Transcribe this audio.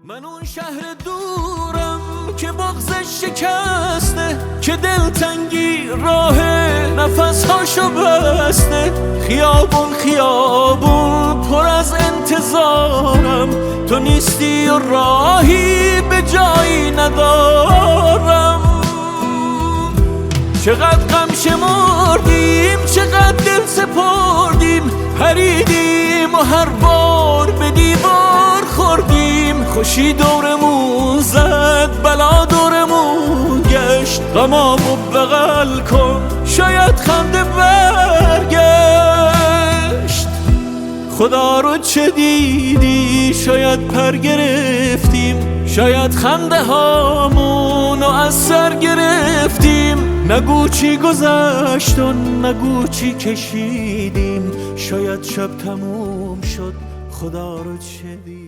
من اون شهر دورم که بغضش شکسته، که دلتنگی راه نفسهاشو بسته. خیابون خیابون پر از انتظارم، تو نیستی و راهی به جایی ندارم. چقدر غم شمردیم، چقدر دل سپردیم، پریدیم و هر بار به دیوار خوردیم. خوشی دورمون زد، بلا دورمون گشت. غمامو بغل کن، شاید خنده برگشت. خدا رو چه دیدی؟ شاید پر گرفتیم، شاید خنده هامونو از سر گرفتیم. نگو چی گذشت و نگو چی کشیدیم، شاید شب تموم شد. خدا رو چه دیدی؟